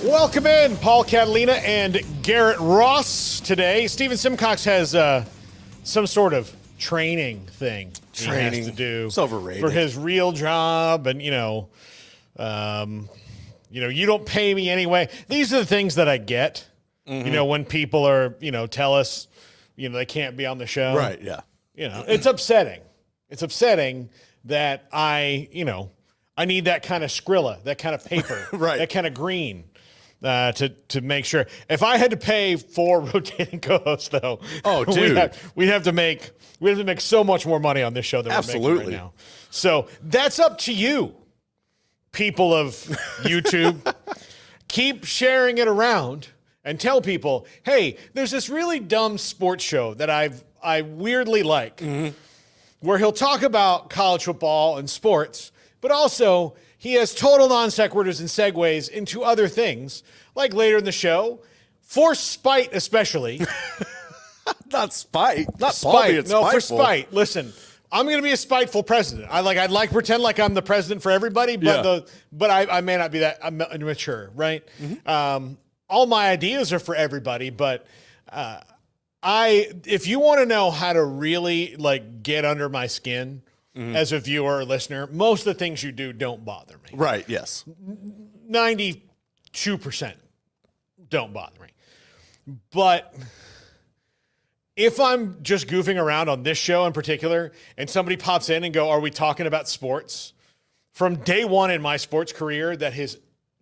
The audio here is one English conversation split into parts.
Welcome in, Paul Catalina and Garrett Ross. Today, Steven Simcox has some sort of training thing he has to do. It's overrated. For his real job, and you don't pay me anyway. These are the things that I get. Mm-hmm. You know, when people are, tell us, they can't be on the show. Right. Yeah. It's upsetting. It's upsetting that I need that kind of Skrilla, that kind of paper, right, that kind of green. To make sure. If I had to pay 4 rotating co-hosts, though, oh, dude, we'd have to make so much more money on this show than we're making right now. So that's up to you, people of YouTube. Keep sharing it around and tell people, hey, there's this really dumb sports show that I weirdly like, where he'll talk about college football and sports, but also he has total non sequiturs and segues into other things, like later in the show, for spite especially. Not spite. Not spite. No, for spite. Listen, I'm going to be a spiteful president. I'd like to pretend like I'm the president for everybody, but I may not be that mature, right? Mm-hmm. All my ideas are for everybody, but if you want to know how to really get under my skin, as a viewer or listener, most of the things you do don't bother me. Right, yes. 92% don't bother me. But if I'm just goofing around on this show in particular, and somebody pops in and go, are we talking about sports? From day one in my sports career, that has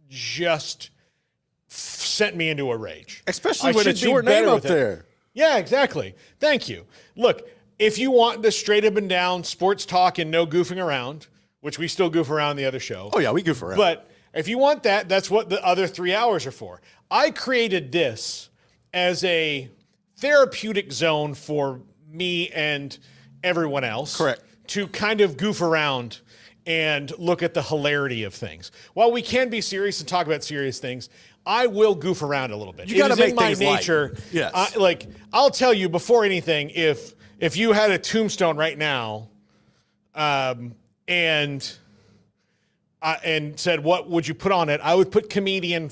just sent me into a rage. Especially when it's your name up there. Yeah, exactly. Thank you. Look, if you want the straight up and down sports talk and no goofing around, which we still goof around the other show. Oh, yeah, we goof around. But if you want that, that's what the other 3 hours are for. I created this as a therapeutic zone for me and everyone else. Correct. To kind of goof around and look at the hilarity of things. While we can be serious and talk about serious things, I will goof around a little bit. You got to make my things nature. Light. Yes. I'll tell you before anything, if you had a tombstone right now, and said, what would you put on it? I would put comedian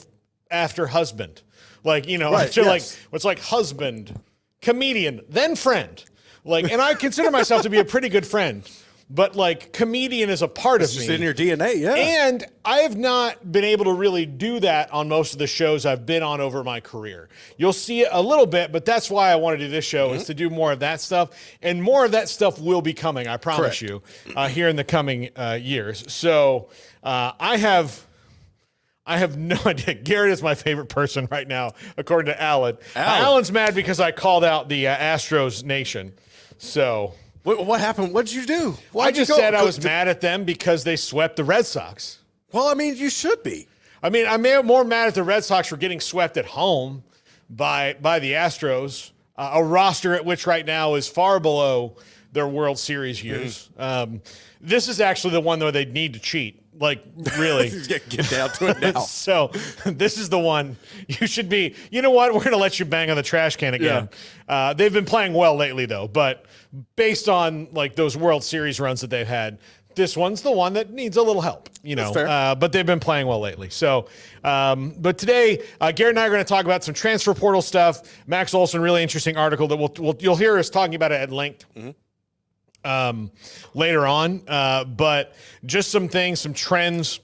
after husband. Right, after yes. it's like husband, comedian, then friend. And I consider myself to be a pretty good friend. But comedian is a part of me. It's in your DNA, yeah. And I have not been able to really do that on most of the shows I've been on over my career. You'll see it a little bit, but that's why I want to do this show, is to do more of that stuff. And more of that stuff will be coming, I promise you, here in the coming years. So I have no idea. Garrett is my favorite person right now, according to Alan. Alan's mad because I called out the Astros Nation. So what happened? What did you do? I just said I was mad at them because they swept the Red Sox. Well, I mean, you should be. I mean, I'm more mad at the Red Sox for getting swept at home by the Astros, a roster at which right now is far below their World Series years. This is actually the one, though, they need to cheat. Really. Get down to it now. So this is the one you should be. You know what? We're going to let you bang on the trash can again. Yeah. They've been playing well lately, though. But based on those World Series runs that they've had, this one's the one that needs a little help. That's fair. But they've been playing well lately. So, but today, Garrett and I are going to talk about some transfer portal stuff. Max Olson, really interesting article that you'll hear us talking about it at length. Later on, but just some trends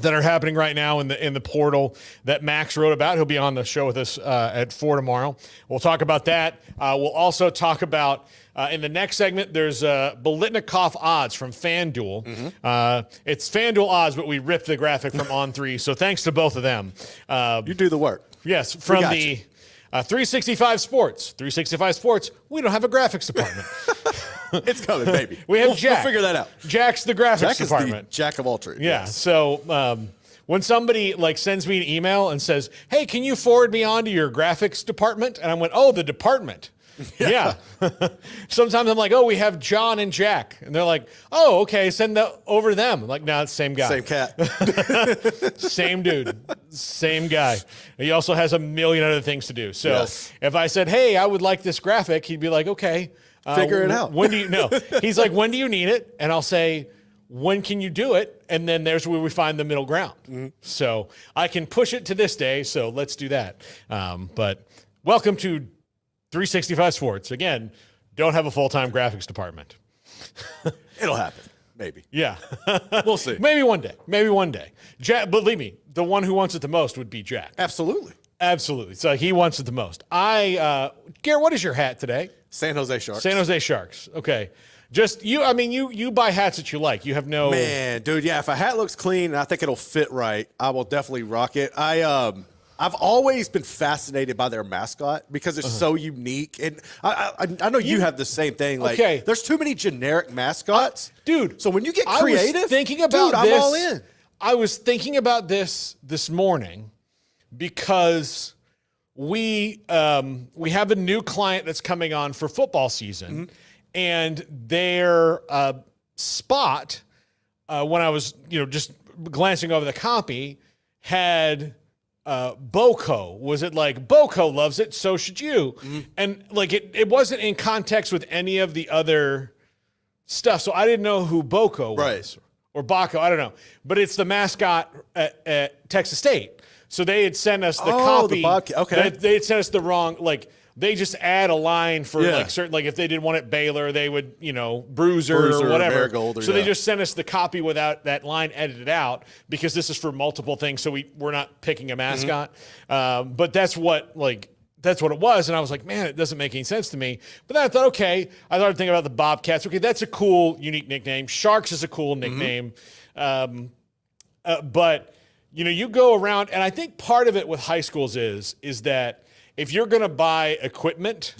that are happening right now in the portal that Max wrote about. He'll be on the show with us at 4 tomorrow. We'll talk about that. We'll also talk about in the next segment. There's Biletnikoff odds from FanDuel. It's FanDuel odds, but we ripped the graphic from On3. So thanks to both of them. You do the work. Yes, from the 365 Sports. 365 Sports, we don't have a graphics department. It's coming, baby. We'll Jack. We'll figure that out. Jack's the graphics Jack department. Is the Jack of all trades. Yeah. Yes. So when somebody sends me an email and says, hey, can you forward me on to your graphics department? And I went, oh, the department. Yeah. Sometimes I'm like, oh, we have John and Jack. And they're like, oh, okay, send that over to them. I'm like, no, it's the same guy. Same cat. Same dude. Same guy. He also has a million other things to do. So yes. If I said, hey, I would like this graphic, he'd be like, okay. Figure it out. When do you know? He's like, when do you need it? And I'll say, when can you do it? And then there's where we find the middle ground. So I can push it to this day. So let's do that. But welcome to 365 Sports. Again, don't have a full-time graphics department. It'll happen. Maybe. Yeah. We'll see. Maybe one day. Maybe one day. Jack, believe me, the one who wants it the most would be Jack. Absolutely. Absolutely. So he wants it the most. Garrett, what is your hat today? San Jose Sharks. San Jose Sharks. Okay. Just you, I mean, you buy hats that you like. You have no. Man, dude, yeah, if a hat looks clean and I think it'll fit right, I will definitely rock it. I've always been fascinated by their mascot because it's so unique. And I know you have the same thing. Like, okay. There's too many generic mascots. Dude. So when you get creative, I was thinking about dude, this, I'm all in. I was thinking about this morning because we have a new client that's coming on for football season, and their spot when I was just glancing over the copy had Boko. Was it like Boko loves it, so should you? And like it wasn't in context with any of the other stuff, so I didn't know who Boko was. Right. Or Baco, I don't know. But it's the mascot at Texas State. So they had sent us the copy. The Bobcat. Okay. They had sent us the wrong, like, they just add a line for like certain, like if they did one at Baylor, they would, Bruiser or whatever. Marigold, so they just sent us the copy without that line edited out because this is for multiple things. So we're not picking a mascot. But that's what it was. And I was like, man, it doesn't make any sense to me. But then I thought, okay, I started thinking about the Bobcats. Okay, that's a cool, unique nickname. Sharks is a cool nickname. But, you go around, and I think part of it with high schools is that if you're going to buy equipment,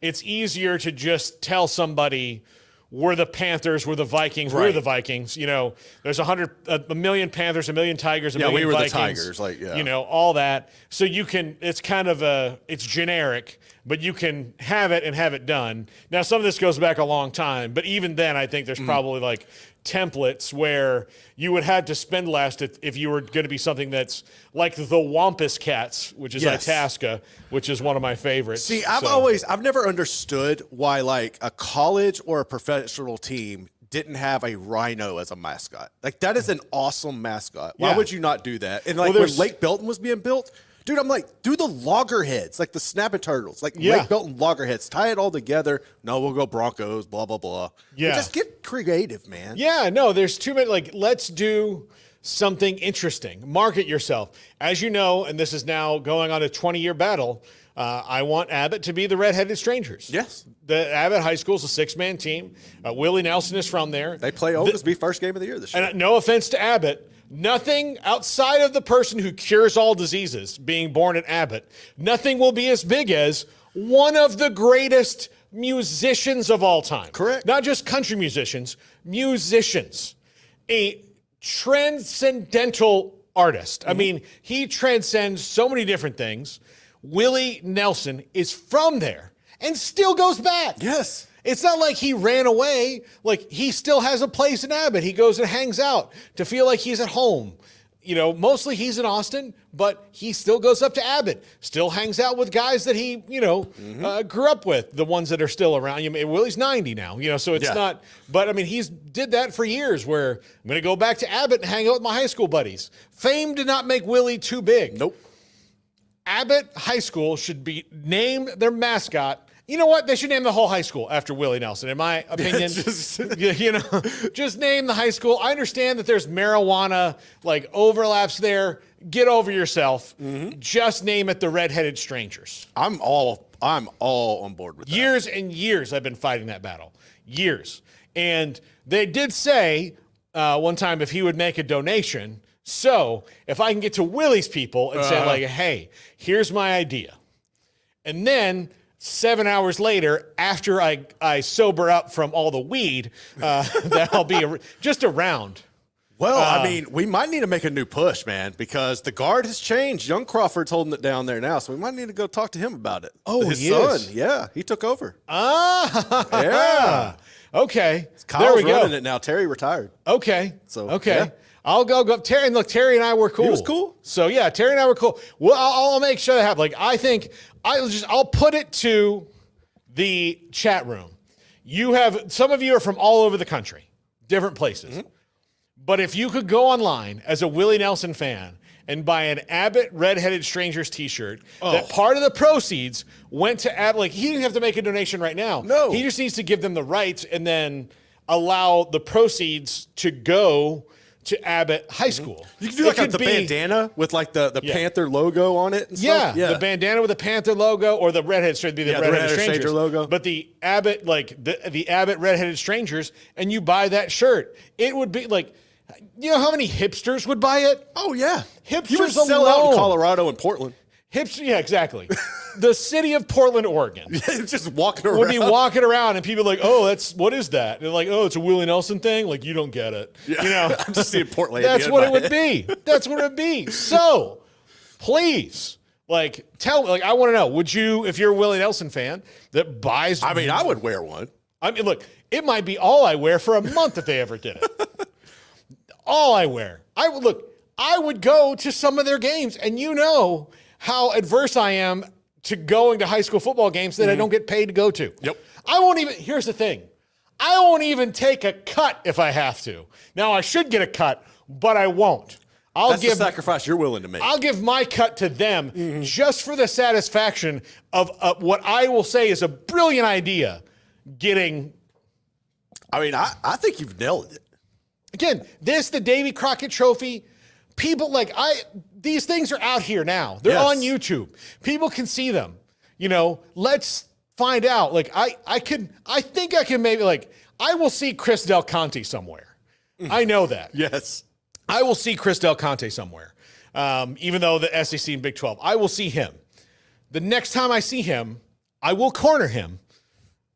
it's easier to just tell somebody, we're the Panthers, we're the Vikings, we're the Vikings. There's a million Panthers, a million Tigers, a million we were Vikings. the Tigers, all that. So you can, it's kind of it's generic, but you can have it and have it done. Now, some of this goes back a long time, but even then, I think there's probably like templates where you would have to spend less if you were going to be something that's like the Wampus Cats, which is Itasca, which is one of my favorites. See, I've never understood why like a college or a professional team didn't have a rhino as a mascot. Like that is an awesome mascot. Why would you not do that? And like when Lake Belton was being built, dude, I'm like, do the loggerheads, like the snapping turtles, like Lake Belton loggerheads, tie it all together. No, we'll go Broncos, blah, blah, blah. Yeah. But just get creative, man. Yeah, no, there's too many, like, let's do something interesting. Market yourself. As you know, and this is now going on a 20-year battle, I want Abbott to be the Red-Headed Strangers. Yes. The Abbott High School is a 6-man team. Willie Nelson is from there. They play Oglesby first game of the year this year. And no offense to Abbott, nothing outside of the person who cures all diseases being born at Abbott, nothing will be as big as one of the greatest musicians of all time. Correct. Not just country musicians, musicians. A transcendental artist. I mean, he transcends so many different things. Willie Nelson is from there and still goes back. Yes. It's not like he ran away. Like, he still has a place in Abbott. He goes and hangs out to feel like he's at home. Mostly he's in Austin, but he still goes up to Abbott, still hangs out with guys that he, grew up with, the ones that are still around. Willie's 90 now, so it's not, but I mean, he's did that for years where I'm going to go back to Abbott and hang out with my high school buddies. Fame did not make Willie too big. Nope. Abbott High School should be named their mascot. You know what? They should name the whole high school after Willie Nelson, in my opinion. just name the high school. I understand that there's marijuana, like, overlaps there. Get over yourself. Just name it the Red-Headed Strangers. I'm all on board with that. Years and years I've been fighting that battle. Years. And they did say one time if he would make a donation. So if I can get to Willie's people and say, like, hey, here's my idea. And then 7 hours later, after I sober up from all the weed, that I'll be just around. Well, I mean, we might need to make a new push, man, because the guard has changed. Young Crawford's holding it down there now, so we might need to go talk to him about it. Oh, his he son, is? yeah, he took over. Yeah. Okay. Kyle's there we go. running it now. Terry retired. Okay. So, okay. yeah. I'll go up. Terry, and look, Terry and I were cool. He was cool. So yeah, Terry and I were cool. Well, I'll make sure that happens. Like, I think I'll put it to the chat room. Some of you are from all over the country, different places. But if you could go online as a Willie Nelson fan and buy an Abbott Redheaded Strangers t-shirt, that part of the proceeds went to Abbott. Like, he didn't have to make a donation right now. No. He just needs to give them the rights and then allow the proceeds to go to Abbott High School. You can do like the bandana with like the Panther logo on it and stuff. Yeah, the bandana with the Panther logo, or the Redheaded Strangers, the Redheaded Stranger logo. But the Abbott, like the Abbott Redheaded Strangers, and you buy that shirt, it would be like, you know how many hipsters would buy it? Oh yeah, hipsters you would sell out in Colorado and Portland. Yeah, exactly. The city of Portland, Oregon. Just walking around. Would be walking around and people are like, oh, what is that? And they're like, oh, it's a Willie Nelson thing? Like, you don't get it. Yeah. You know? I'm just seeing Portland. That's what it would be. That's what it would be. So, please, like, I want to know, would you, if you're a Willie Nelson fan that buys... I mean, I would wear one. I mean, look, it might be all I wear for a month if they ever did it. All I wear. I would go to some of their games, and you know how adverse I am to going to high school football games that I don't get paid to go to. Yep. Here's the thing. I won't even take a cut if I have to. Now, I should get a cut, but I won't. That's the sacrifice you're willing to make. I'll give my cut to them just for the satisfaction of what I will say is a brilliant idea getting. I mean, I think you've nailed it. Again, the Davy Crockett Trophy, people these things are out here now. They're on YouTube. People can see them. You know, let's find out. Like, I think I can maybe, like, I will see Chris Del Conte somewhere. I know that. Yes. I will see Chris Del Conte somewhere. Even though the SEC and Big 12, I will see him. The next time I see him, I will corner him.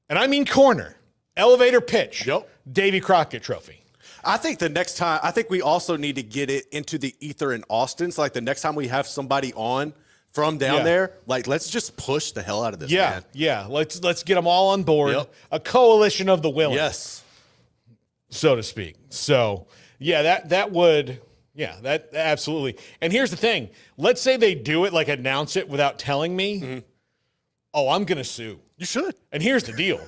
And I mean corner. Elevator pitch. Yep. Davy Crockett Trophy. I think the next time, I think we also need to get it into the ether in Austin. So, like, the next time we have somebody on from down there, like, let's just push the hell out of this, man. Yeah. Let's get them all on board. Yep. A coalition of the willing. Yes. So to speak. So, yeah, that would, that absolutely. And here's the thing. Let's say they do it, like, announce it without telling me. Oh, I'm going to sue. You should. And here's the deal.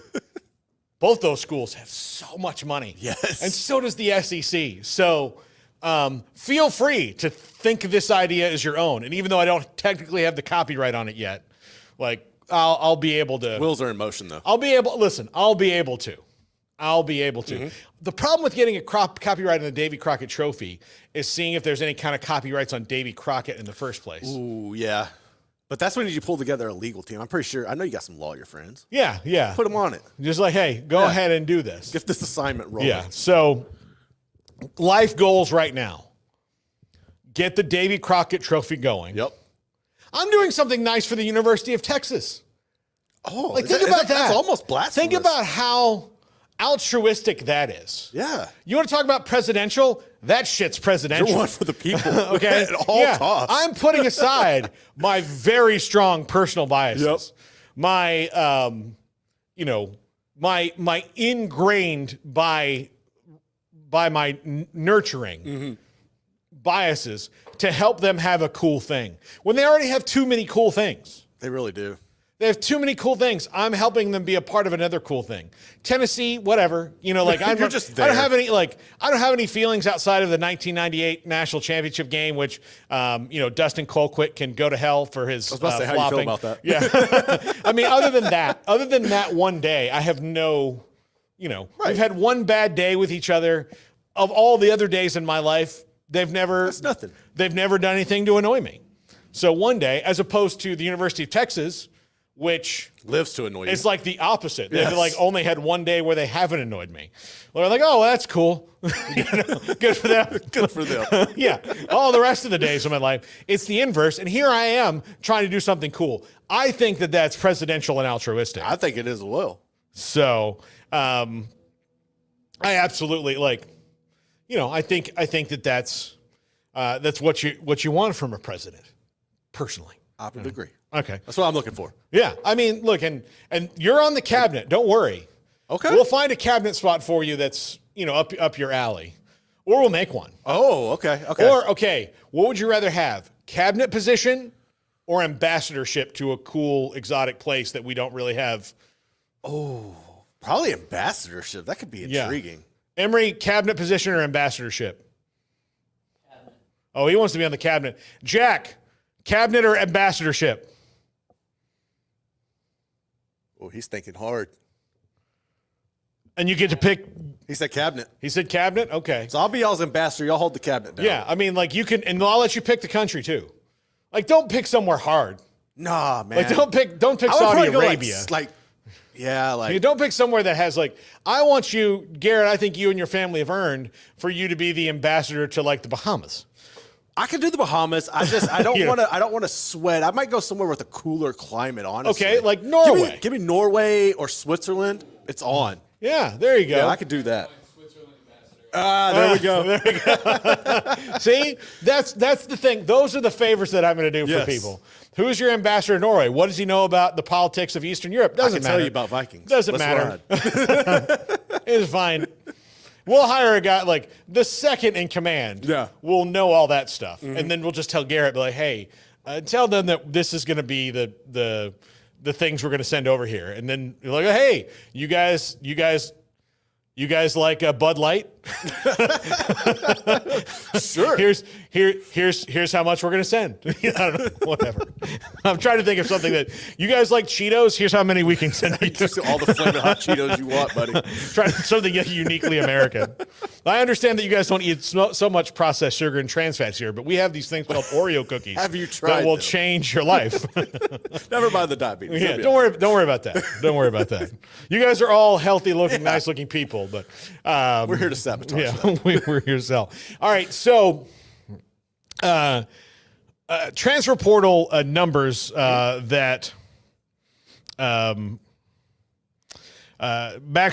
Both those schools have so much money. Yes. And so does the SEC. So feel free to think this idea is your own. And even though I don't technically have the copyright on it yet, like, I'll be able to. Wheels are in motion, though. I'll be able to. The problem with getting a copyright on the Davy Crockett Trophy is seeing if there's any kind of copyrights on Davy Crockett in the first place. Ooh, yeah. But that's when you pull together a legal team. I'm pretty sure. I know you got some lawyer friends. Yeah. Put them on it. Just like, hey, go ahead and do this. Get this assignment rolling. Yeah. So, life goals right now. Get the Davy Crockett Trophy going. Yep. I'm doing something nice for the University of Texas. Oh, like, think about that. That's almost blasphemous. Think about how altruistic that is. Yeah. You want to talk about presidential? That shit's presidential. You're one for the people. Okay. At all costs. I'm putting aside my very strong personal biases. My, my ingrained by my nurturing biases to help them have a cool thing when they already have too many cool things. They really do. They have too many cool things. I'm helping them be a part of another cool thing. Tennessee, whatever. You know, like You're just there. I don't have any feelings outside of the 1998 national championship game, which Dustin Colquitt can go to hell for his I was about to say, how you feel about that? Yeah. I mean, other than that one day, I have no, we've had one bad day with each other. Of all the other days in my life, That's nothing. They've never done anything to annoy me. So one day, as opposed to the University of Texas, which lives to annoy you. It's like the opposite. Yes. They've like only had one day where they haven't annoyed me. They're like, oh, well, that's cool. Good for them. Good for them. Yeah. All the rest of the days of my life, it's the inverse. And here I am trying to do something cool. I think that that's presidential and altruistic. I think it is as well. So I absolutely I think that's what you want from a president, personally. I would agree. Okay. That's what I'm looking for. Yeah. I mean, look, and you're on the cabinet. Don't worry. Okay. We'll find a cabinet spot for you that's, up your alley. Or we'll make one. Oh, okay. Okay. Or, what would you rather have? Cabinet position or ambassadorship to a cool, exotic place that we don't really have? Oh, probably ambassadorship. That could be intriguing. Yeah. Emory, cabinet position or ambassadorship? Oh, he wants to be on the cabinet. Jack, cabinet or ambassadorship? Oh, he's thinking hard. And you get to pick. He said cabinet. He said cabinet? Okay. So I'll be y'all's ambassador. Y'all hold the cabinet down. Yeah, I mean, like you can, and I'll let you pick the country too. Like, don't pick somewhere hard. Nah, man. Like, don't pick Saudi Arabia. Yeah, don't pick somewhere that has like. I want you, Garrett. I think you and your family have earned for you to be the ambassador to like the Bahamas. I could do the Bahamas. I don't want to. I don't want to sweat. I might go somewhere with a cooler climate. Honestly, okay, like Norway. Give me Norway or Switzerland. It's on. Yeah, there you go. Yeah, I could do that. There we go. There we go. See, that's the thing. Those are the favors that I'm going to do for people. Who's your ambassador to Norway? What does he know about the politics of Eastern Europe? Doesn't matter. Tell you about Vikings. Doesn't matter. It's fine. We'll hire a guy like the second in command. Yeah, will know all that stuff, and then we'll just tell Garrett, be like, "Hey, tell them that this is going to be the things we're going to send over here," and then you're like, "Hey, you guys like a Bud Light?" Sure. Here's how much we're gonna send. I don't know, whatever. I'm trying to think of something that you guys like Cheetos. Here's how many we can send you. All the flaming hot Cheetos you want, buddy. Try something uniquely American. I understand that you guys don't eat so much processed sugar and trans fats here, but we have these things called Oreo cookies. Have you tried that will change your life? Never mind the diabetes. Yeah, don't worry about that. Don't worry about that. You guys are all healthy looking, nice looking people, but we're here to sabotage. Yeah, we're here to sell. All right, so transfer portal numbers that Max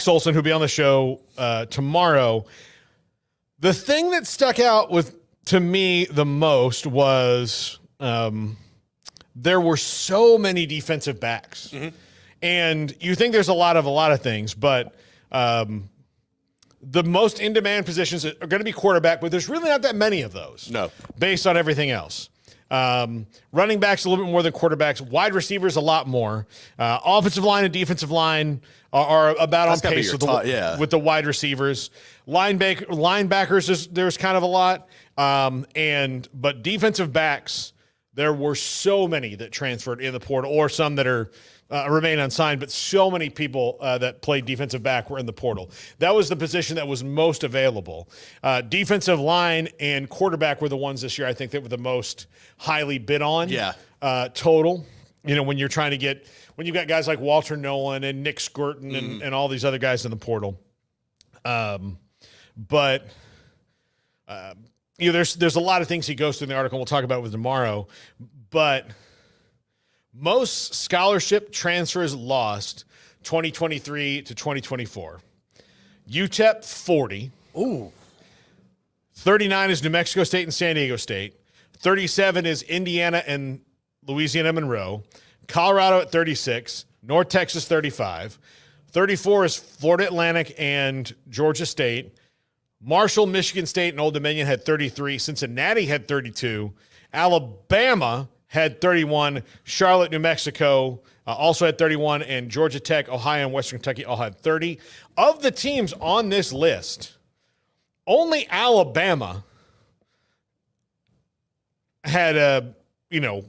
Olson, who'll be on the show tomorrow, the thing that stuck out to me the most was there were so many defensive backs, and you think there's a lot of things, but the most in-demand positions are going to be quarterback, but there's really not that many of those. No. Based on everything else. Running backs a little bit more than quarterbacks. Wide receivers a lot more. Offensive line and defensive line are about on pace with the wide receivers. Linebackers, there's kind of a lot. But defensive backs, there were so many that transferred in the portal, or some that are remain unsigned, but so many people that played defensive back were in the portal. That was the position that was most available. Defensive line and quarterback were the ones this year, I think, that were the most highly bid on total. You know, when you've got guys like Walter Nolan and Nick Skirton and all these other guys in the portal. But there's a lot of things he goes through in the article, and we'll talk about with tomorrow. But most scholarship transfers lost 2023 to 2024. UTEP 40. Ooh. 39 is New Mexico State and San Diego State. 37 is Indiana and Louisiana Monroe. Colorado at 36. North Texas 35. 34 is Florida Atlantic and Georgia State. Marshall, Michigan State, and Old Dominion had 33. Cincinnati had 32. Alabama had 31. Charlotte, New Mexico also had 31. And Georgia Tech, Ohio, and Western Kentucky all had 30. Of the teams on this list, only Alabama had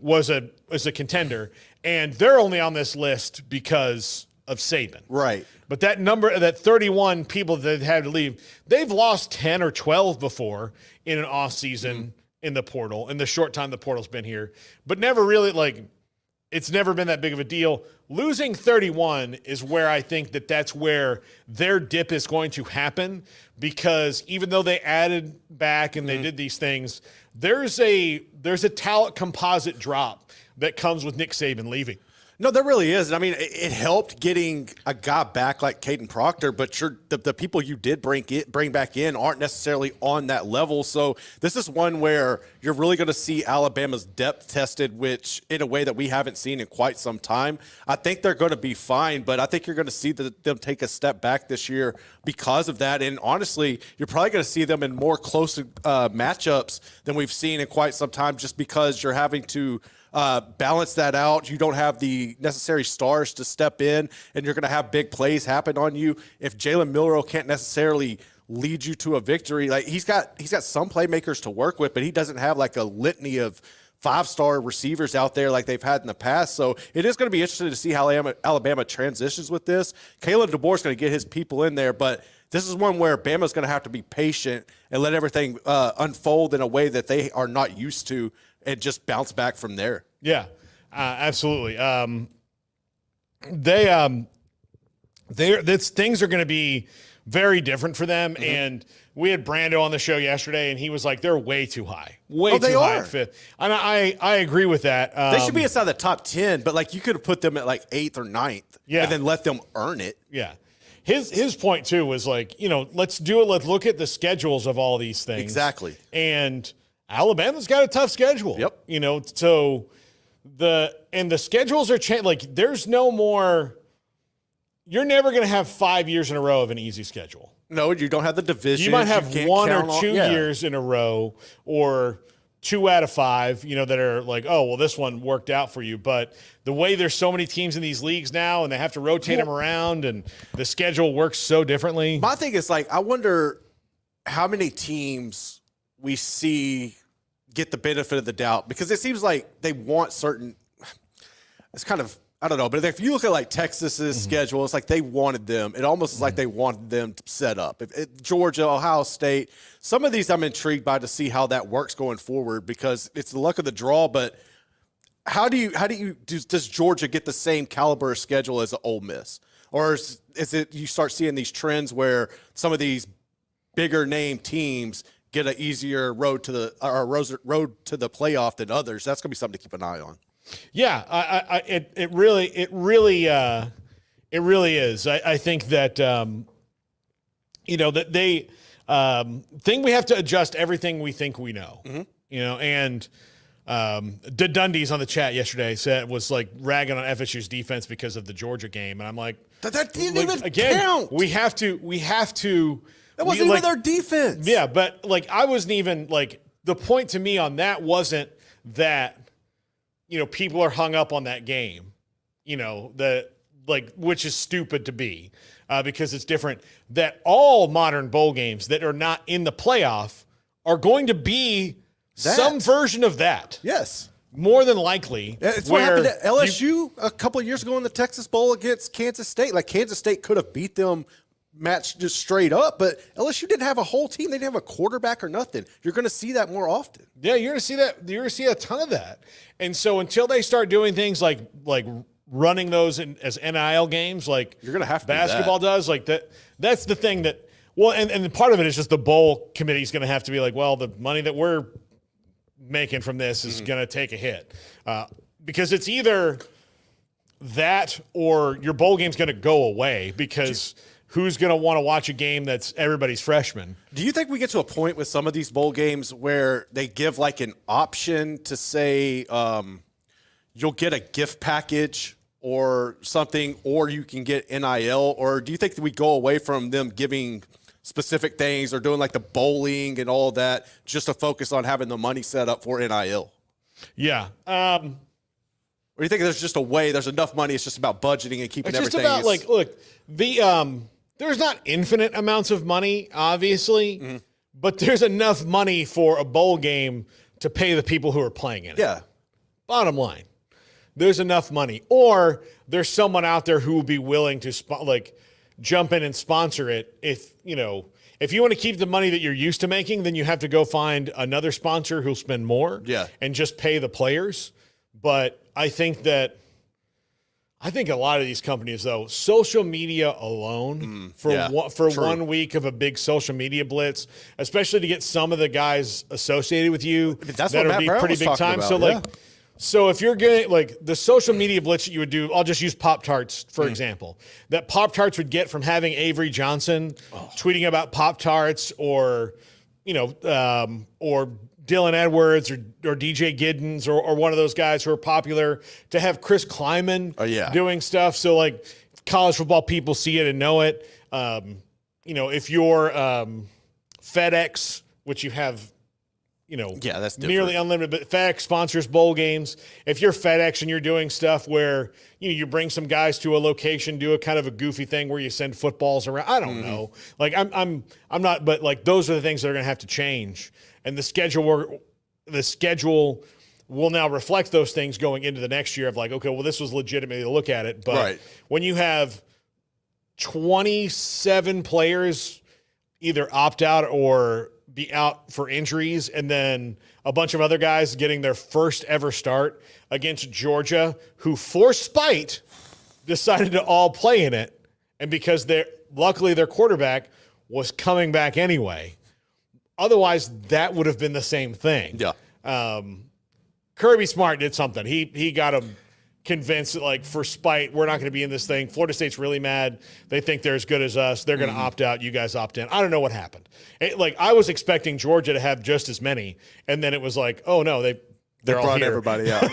was a contender, and they're only on this list because of Saban. Right. But that number, that 31 people that had to leave, they've lost 10 or 12 before in an offseason in the portal, in the short time the portal's been here. But never really, it's never been that big of a deal. Losing 31 is where I think that's where their dip is going to happen, because even though they added back and they did these things, there's a talent composite drop that comes with Nick Saban leaving. No, there really is. I mean, it helped getting a guy back like Caden Proctor, but the people you did bring back in aren't necessarily on that level. So this is one where you're really going to see Alabama's depth tested, which in a way that we haven't seen in quite some time. I think they're going to be fine, but I think you're going to see them take a step back this year because of that. And honestly, you're probably going to see them in more close matchups than we've seen in quite some time, just because you're having to balance that out. You don't have the necessary stars to step in, and you're going to have big plays happen on you. If Jalen Milroe can't necessarily lead you to a victory. Like he's got some playmakers to work with, but he doesn't have like a litany of 5-star receivers out there like they've had in the past. So it is going to be interesting to see how Alabama transitions with this. Kalen DeBoer is going to get his people in there, but this is one where Bama's going to have to be patient and let everything unfold in a way that they are not used to and just bounce back from there. Yeah, absolutely. Things are going to be very different for them. Mm-hmm. And we had Brando on the show yesterday, and he was like, they're way too high. Way too high at 5th. And I agree with that. They should be inside the top 10, but like you could have put them at like 8th or 9th and then let them earn it. Yeah. His point, too, was like, let's do it. Let's look at the schedules of all these things. Exactly. And Alabama's got a tough schedule. Yep. So the schedules are changing. Like, there's no more – you're never going to have 5 years in a row of an easy schedule. No, you don't have the division. You might have 1 or 2 years in a row or 2 out of 5, that are like, oh, well, this one worked out for you. But the way there's so many teams in these leagues now and they have to rotate them around and the schedule works so differently. My thing is, like, I wonder how many teams we see get the benefit of the doubt because it seems like they want certain – it's kind of – I don't know, but if you look at like Texas's schedule, it's like they wanted them. It almost is like they wanted them to set up. Georgia, Ohio State, some of these I'm intrigued by to see how that works going forward because it's the luck of the draw. But does Georgia get the same caliber of schedule as Ole Miss, or is it you start seeing these trends where some of these bigger name teams get an easier road to the playoff than others? That's going to be something to keep an eye on. Yeah, it really is. I think that that they think we have to adjust everything we think we know. Mm-hmm. And Dundee's on the chat yesterday was like ragging on FSU's defense because of the Georgia game, and I'm like, that didn't even count. We have to. That wasn't even their defense. Yeah, but like I wasn't even like the point to me on that wasn't that. People are hung up on that game, which is stupid to be because it's different. That all modern bowl games that are not in the playoff are going to be some version of that. Yes. More than likely. It's what happened to LSU a couple of years ago in the Texas Bowl against Kansas State. Like Kansas State could have beat them match just straight up, but LSU didn't have a whole team. They didn't have a quarterback or nothing. You're going to see that more often. Yeah, you're going to see that. You're going to see a ton of that. And so until they start doing things like running those as NIL games, like you're going to have to basketball does, like that's the thing that. Well, and part of it is just the bowl committee is going to have to be like, well, the money that we're making from this is going to take a hit because it's either that or your bowl game's going to go away because. Who's going to want to watch a game that's everybody's freshman? Do you think we get to a point with some of these bowl games where they give like an option to say you'll get a gift package or something, or you can get NIL? Or do you think that we go away from them giving specific things or doing like the bowling and all that just to focus on having the money set up for NIL? Yeah. Or do you think there's just a way, there's enough money, it's just about budgeting and keeping everything? It's just about look, there's not infinite amounts of money, obviously, but there's enough money for a bowl game to pay the people who are playing in it. Yeah. Bottom line, there's enough money. Or there's someone out there who will be willing to jump in and sponsor it. If you want to keep the money that you're used to making, then you have to go find another sponsor who'll spend more and just pay the players. But I think a lot of these companies, though, social media alone for 1 week of a big social media blitz, especially to get some of the guys associated with you, that'll be pretty big time. About, so if you're getting the social media blitz that you would do, I'll just use Pop-Tarts for example. That Pop-Tarts would get from having Avery Johnson tweeting about Pop-Tarts or Dylan Edwards or DJ Giddens or one of those guys who are popular, to have Chris Kleiman doing stuff. So college football people see it and know it. If you're FedEx, which you have, that's nearly unlimited. But FedEx sponsors bowl games. If you're FedEx and you're doing stuff where you bring some guys to a location, do a kind of a goofy thing where you send footballs around. I don't know. Like I'm not, but like those are the things that are going to have to change. And the schedule will now reflect those things going into the next year of like, okay, well, this was legitimate to look at it. But when you have 27 players either opt out or be out for injuries, and then a bunch of other guys getting their first ever start against Georgia, who for spite decided to all play in it, and because luckily their quarterback was coming back anyway. Otherwise, that would have been the same thing. Yeah. Kirby Smart did something. He got him convinced that, like, for spite, we're not going to be in this thing. Florida State's really mad. They think they're as good as us. They're going to opt out. You guys opt in. I don't know what happened. I was expecting Georgia to have just as many, and then it was like, oh, no, they're all brought here. Everybody out.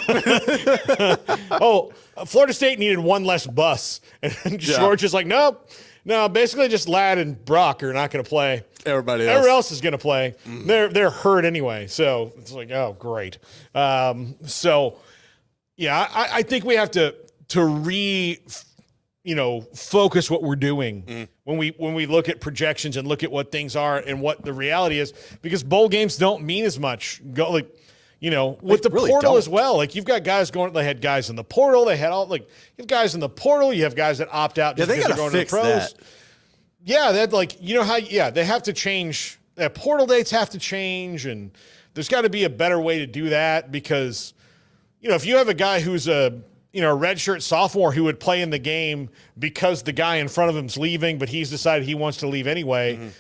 Florida State needed one less bus. And Georgia's like, nope. No, basically just Ladd and Brock are not going to play. Everyone else is going to play. They're hurt anyway. So it's like, oh, great. I think we have to focus what we're doing when we look at projections and look at what things are and what the reality is, because bowl games don't mean as much. With the really portal as well. Like, you've got guys going. They had guys in the portal. They had you have guys in the portal. You have guys that opt out just because they're going to the pros. That. Yeah, they have to change. Portal dates have to change, and there's got to be a better way to do that, because if you have a guy who's a redshirt sophomore who would play in the game because the guy in front of him's leaving, but he's decided he wants to leave anyway.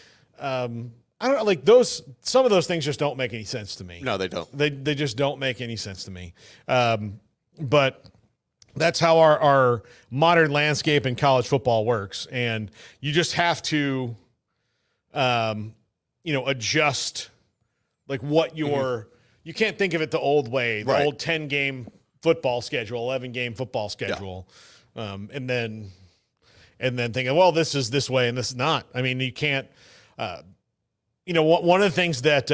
I don't like those. Some of those things just don't make any sense to me. No, they don't. They just don't make any sense to me. But that's how our modern landscape in college football works, and you just have to, adjust like what your. You can't think of it the old way, the old 10-game football schedule, 11-game football schedule, and then thinking, well, this is this way and this is not. I mean, you can't. One of the things that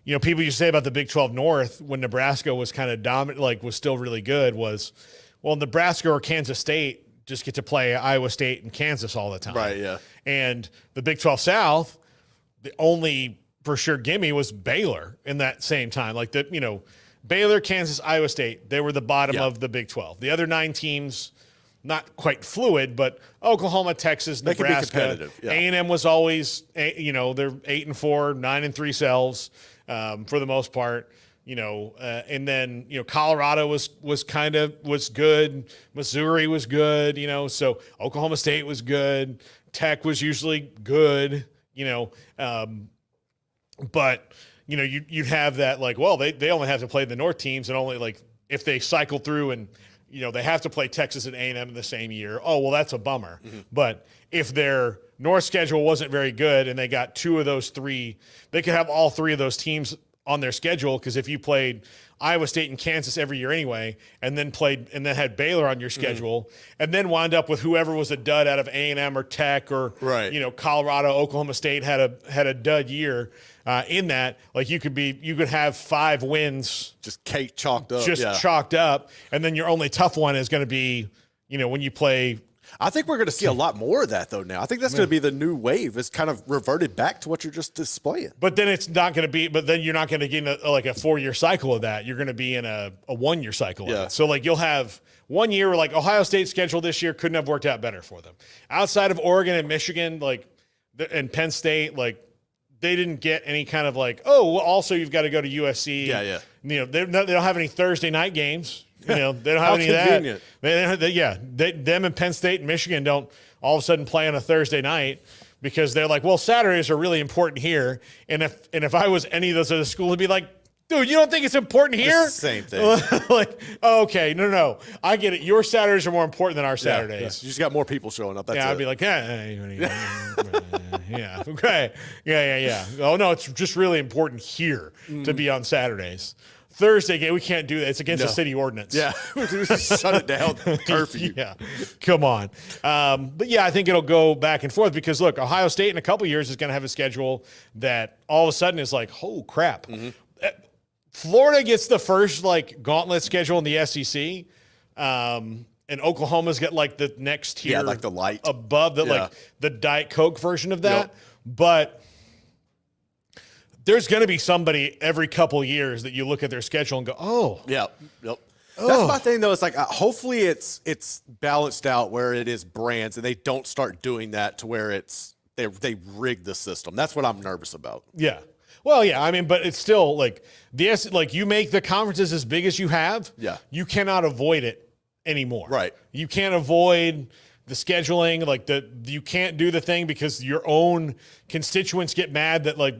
people used to say about the Big 12 North when Nebraska was kind of dominant, was still really good, was, well, Nebraska or Kansas State just get to play Iowa State and Kansas all the time. Right, yeah. And the Big 12 South, the only for sure gimme was Baylor in that same time. Like, Baylor, Kansas, Iowa State, they were the bottom of the Big 12. The other 9 teams, not quite fluid, but Oklahoma, Texas, Nebraska, A&M was always, they're 8-4, 9-3 selves for the most part, and then Colorado was good, Missouri was good, so Oklahoma State was good, Tech was usually good, but you'd have that they only have to play the North teams, and only if they cycle through and they have to play Texas and A&M in the same year. Oh, well, that's a bummer. But if their North schedule wasn't very good and they got 2 of those 3, they could have all 3 of those teams on their schedule, because if you played Iowa State and Kansas every year anyway, and then had Baylor on your schedule, and then wound up with whoever was a dud out of A&M or Tech or Colorado, Oklahoma State had a dud year in that, you could have 5 wins just chalked up, and then your only tough one is going to be when you play. I think we're going to see a lot more of that, though, now. I think that's going to be the new wave. It's kind of reverted back to what you're just displaying. But then it's not going to be – but then you're not going to get in a 4-year cycle of that. You're going to be in a 1-year cycle of that. So, you'll have 1 year where, Ohio State's schedule this year couldn't have worked out better for them. Outside of Oregon and Michigan, and Penn State, they didn't get any kind of also you've got to go to USC. They don't have any Thursday night games. They don't have any of that. Them and Penn State and Michigan don't all of a sudden play on a Thursday night, because they're like, well, Saturdays are really important here. And if I was any of those other schools, it'd be like, dude, you don't think it's important here? Same thing. Okay, no, I get it. Your Saturdays are more important than our Saturdays. You just got more people showing up. That's I'd be like, yeah, okay, yeah. Oh no, it's just really important here to be on Saturdays. Thursday game, we can't do that. It's against the city ordinance. Yeah. Shut it down. Curfew. Yeah. Come on. But yeah, I think it'll go back and forth because look, Ohio State in a couple years is going to have a schedule that all of a sudden is like, oh crap. Florida gets the first like gauntlet schedule in the SEC. And Oklahoma's got like the next tier, like the light above the like the Diet Coke version of that. But there's going to be somebody every couple years that you look at their schedule and go, oh, yep. That's my thing though. It's like hopefully it's balanced out where it is brands and they don't start doing that to where they rig the system. That's what I'm nervous about. Yeah. Well, yeah. I mean, but it's still like you make the conferences as big as you have. Yeah. You cannot avoid it anymore. Right. You can't avoid the scheduling, like you can't do the thing because your own constituents get mad that like,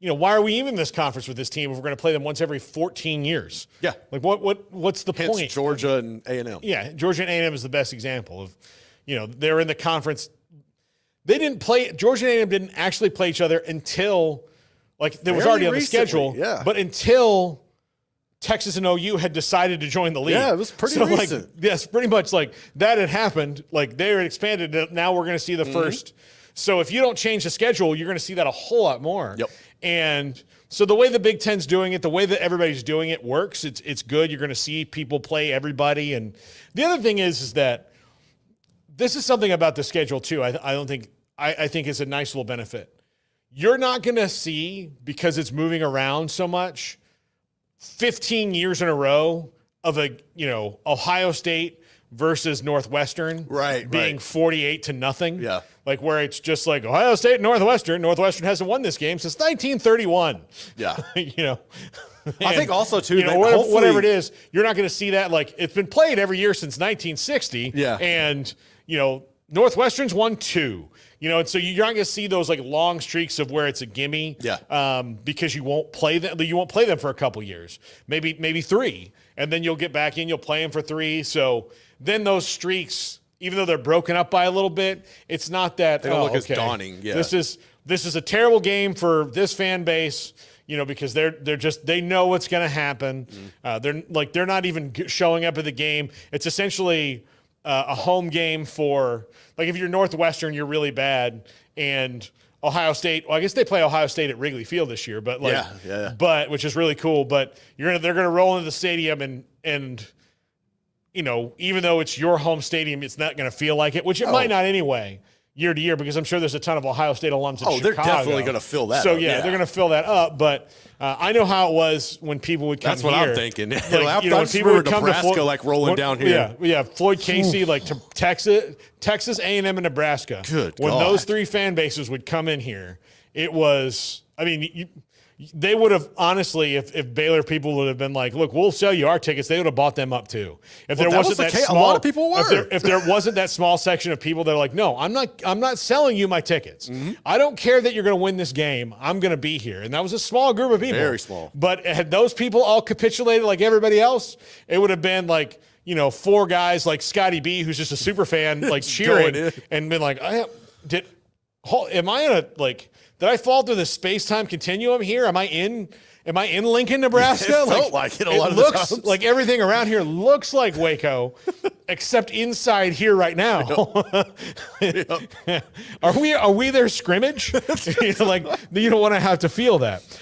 why are we even in this conference with this team if we're going to play them once every 14 years? Yeah. Like what's the point? Georgia and A&M. Yeah. Georgia and A&M is the best example of, they're in the conference. They didn't play, Georgia and A&M didn't actually play each other until like there was already on the schedule, but until Texas and OU had decided to join the league. Yeah, it was pretty recent. Yes, pretty much like that had happened. Like they were expanded. Now we're going to see the first. So if you don't change the schedule, you're going to see that a whole lot more. Yep. And so the way the Big Ten's doing it, the way that everybody's doing it works. It's good. You're going to see people play everybody. And the other thing is that this is something about the schedule too. I think it's a nice little benefit. You're not going to see, because it's moving around so much, 15 years in a row of Ohio State versus Northwestern being 48-0. Yeah. Like where it's just like Ohio State and Northwestern. Northwestern hasn't won this game since 1931. Yeah. I think also too, whatever it is, you're not going to see that. Like it's been played every year since 1960. Yeah. And, Northwestern's won 2. And so you're not going to see those like long streaks of where it's a gimme. Yeah. Because you won't play them. You won't play them for a couple years, maybe 3, and then you'll get back in. You'll play them for 3. So then those streaks, even though they're broken up by a little bit, it's not that they don't look as daunting. Yeah. This is a terrible game for this fan base. Because they know what's going to happen. They're not even showing up at the game. It's essentially a home game for, like, if you're Northwestern, you're really bad, and Ohio State. Well, I guess they play Ohio State at Wrigley Field this year, but but which is really cool. But they're gonna roll into the stadium and even though it's your home stadium, it's not gonna feel like it, which it might not anyway. Year to year, because I'm sure there's a ton of Ohio State alums in Chicago. They're definitely going to fill that up. So, yeah, they're going to fill that up. But I know how it was when people would come here. That's what I'm thinking. Like, when people would come Nebraska, like rolling down here. Yeah, Floyd Casey, like to Texas, A&M, and Nebraska. Good When God. those 3 fan bases would come in here, it was, they would have, honestly, if Baylor people would have been like, look, we'll sell you our tickets, they would have bought them up too. If there wasn't that small, a lot of people were. If there wasn't that small section of people that are like, no, I'm not selling you my tickets. I don't care that you're going to win this game. I'm going to be here. And that was a small group of people. Very small. But had those people all capitulated like everybody else, it would have been like, 4 guys like Scotty B, who's just a super fan, like cheering and been like, did I fall through the space-time continuum here? Am I in Lincoln, Nebraska? It felt like it a lot of the times. Like everything around here looks like Waco, except inside here right now. Are we their scrimmage? You don't want to have to feel that.